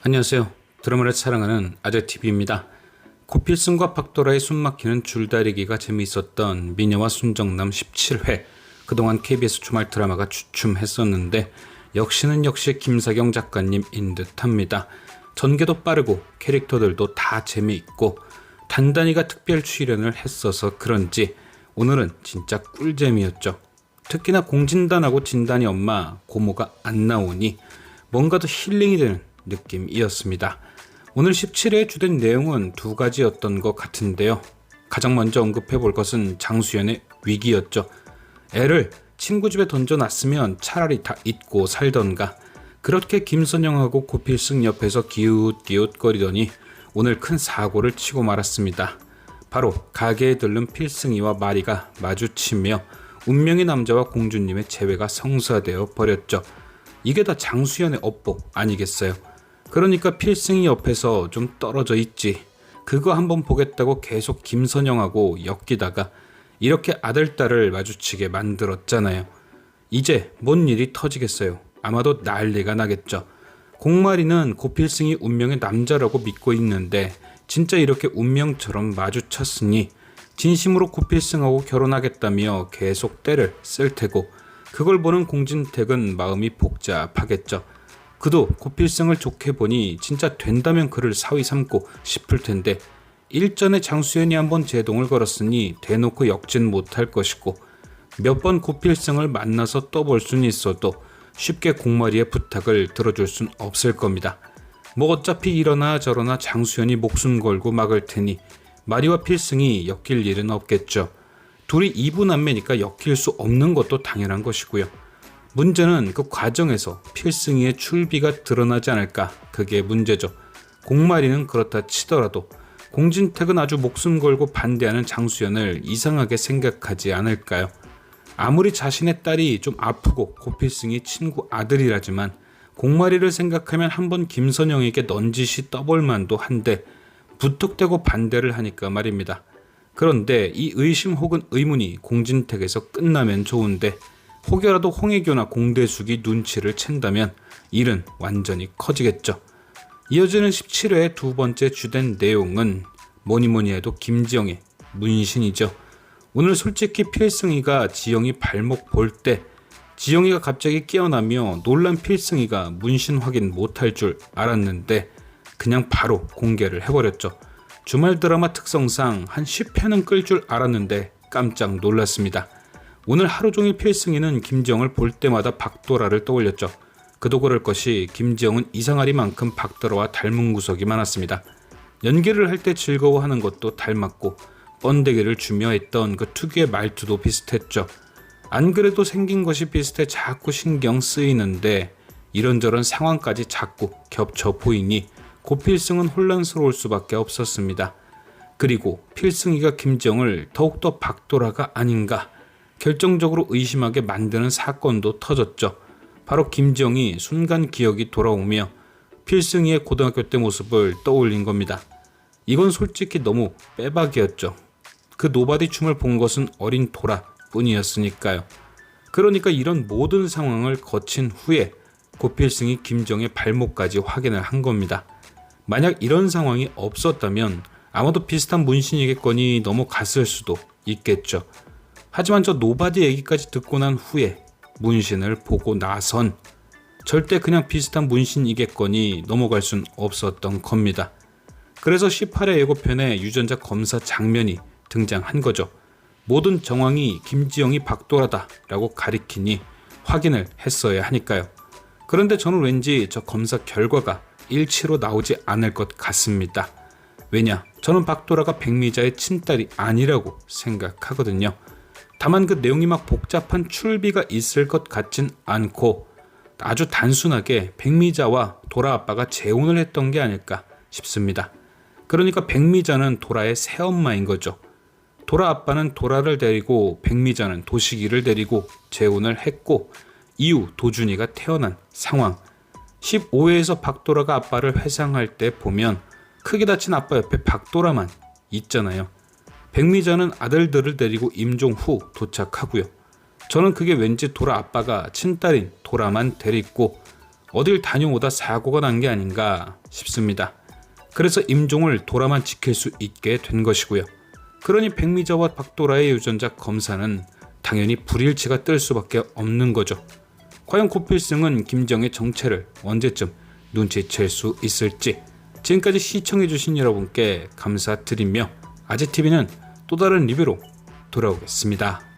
안녕하세요. 드라마를 사랑하는 아재TV입니다. 고필승과 박도라의 숨막히는 줄다리기가 재미있었던 미녀와 순정남 17회. 그동안 KBS 주말 드라마가 주춤했었는데 역시 김사경 작가님인 듯합니다. 전개도 빠르고 캐릭터들도 다 재미있고 단단히가 특별 출연을 했어서 그런지 오늘은 진짜 꿀잼이었죠. 특히나 공진단하고 진단이 엄마 고모가 안 나오니 뭔가 더 힐링이 되는 느낌이었습니다. 오늘 17회의 주된 내용은 두 가지였던 것 같은데요. 가장 먼저 언급해 볼 것은 장수연의 위기였죠. 애를 친구 집에 던져놨으면 차라리 다 잊고 살던가. 그렇게 김선영하고 고필승 옆에서 기웃기웃거리더니 오늘 큰 사고를 치고 말았습니다. 바로 가게에 들른 필승이와 마리가 마주치며 운명의 남자와 공주님의 재회가 성사되어 버렸죠. 이게 다 장수연의 업보 아니겠어요? 그러니까 필승이 옆에서 좀 떨어져 있지. 그거 한번 보겠다고 계속 김선영하고 엮이다가 이렇게 아들딸을 마주치게 만들었잖아요. 이제 뭔 일이 터지겠어요. 아마도 난리가 나겠죠. 공마리는 고필승이 운명의 남자라고 믿고 있는데 진짜 이렇게 운명처럼 마주쳤으니 진심으로 고필승하고 결혼하겠다며 계속 때를 쓸 테고 그걸 보는 공진택은 마음이 복잡하겠죠. 그도 고필승을 좋게 보니 진짜 된다면 그를 사위 삼고 싶을 텐데 일전에 장수연이 한번 제동을 걸었으니 대놓고 엮진 못할 것이고 몇 번 고필승을 만나서 떠볼 수는 있어도 쉽게 공마리의 부탁을 들어줄 순 없을 겁니다. 뭐 어차피 이러나 저러나 장수연이 목숨 걸고 막을 테니 마리와 필승이 엮일 일은 없겠죠. 둘이 이부남매니까 엮일 수 없는 것도 당연한 것이고요. 문제는 그 과정에서 필승이의 출비가 드러나지 않을까, 그게 문제죠. 공마리는 그렇다 치더라도 공진택은 아주 목숨 걸고 반대하는 장수연을 이상하게 생각하지 않을까요? 아무리 자신의 딸이 좀 아프고 고필승이 친구 아들이라지만 공마리를 생각하면 한번 김선영에게 넌지시 떠볼 만도 한데 무턱대고 반대를 하니까 말입니다. 그런데 이 의심 혹은 의문이 공진택에서 끝나면 좋은데 혹여라도 홍혜교나 공대숙이 눈치를 챈다면 일은 완전히 커지겠죠. 이어지는 17회의 두 번째 주된 내용은 뭐니 해도 김지영의 문신이죠. 오늘 솔직히 필승이가 지영이 발목 볼 때 지영이가 갑자기 깨어나며 놀란 필승이가 문신 확인 못할 줄 알았는데 그냥 바로 공개를 해버렸죠. 주말 드라마 특성상 한 10회는 끌 줄 알았는데 깜짝 놀랐습니다. 오늘 하루 종일 필승이는 김지영을 볼 때마다 박도라를 떠올렸죠. 그도 그럴 것이 김지영은 이상하리만큼 박도라와 닮은 구석이 많았습니다. 연기를 할 때 즐거워하는 것도 닮았고 번데기를 주며 했던 그 특유의 말투도 비슷했죠. 안 그래도 생긴 것이 비슷해 자꾸 신경 쓰이는데 이런저런 상황까지 자꾸 겹쳐 보이니 고필승은 혼란스러울 수밖에 없었습니다. 그리고 필승이가 김지영을 더욱더 박도라가 아닌가 결정적으로 의심하게 만드는 사건도 터졌죠. 바로 김지영이 순간 기억이 돌아오며 필승이의 고등학교 때 모습을 떠올린 겁니다. 이건 솔직히 너무 빼박이었죠. 그 노바디 춤을 본 것은 어린 도라 뿐이었으니까요. 그러니까 이런 모든 상황을 거친 후에 고필승이 김지영의 발목까지 확인을 한 겁니다. 만약 이런 상황이 없었다면 아마도 비슷한 문신이겠거니 넘어갔을 수도 있겠죠. 하지만 저 노바디 얘기까지 듣고 난 후에 문신을 보고 나선 절대 그냥 비슷한 문신이겠거니 넘어갈 순 없었던 겁니다. 그래서 18회 예고편에 유전자 검사 장면이 등장한 거죠. 모든 정황이 김지영이 박도라다 라고 가리키니 확인을 했어야 하니까요. 그런데 저는 왠지 저 검사 결과가 일치로 나오지 않을 것 같습니다. 왜냐? 저는 박도라가 백미자의 친딸이 아니라고 생각하거든요. 다만 그 내용이 막 복잡한 출비가 있을 것 같진 않고 아주 단순하게 백미자와 도라 아빠가 재혼을 했던 게 아닐까 싶습니다. 그러니까 백미자는 도라의 새엄마인 거죠. 도라 아빠는 도라를 데리고 백미자는 도식이를 데리고 재혼을 했고 이후 도준이가 태어난 상황. 15회에서 박도라가 아빠를 회상할 때 보면 크게 다친 아빠 옆에 박도라만 있잖아요. 백미자는 아들들을 데리고 임종 후 도착하고요. 저는 그게 왠지 도라 아빠가 친딸인 도라만 데리고 어딜 다녀오다 사고가 난 게 아닌가 싶습니다. 그래서 임종을 돌아만 지킬 수 있게 된 것이고요. 그러니 백미자와 박도라의 유전자 검사는 당연히 불일치가 뜰 수밖에 없는 거죠. 과연 고필승은 김정의 정체를 언제쯤 눈치챌 수 있을지. 지금까지 시청해주신 여러분께 감사드리며 아재TV는 또 다른 리뷰로 돌아오겠습니다.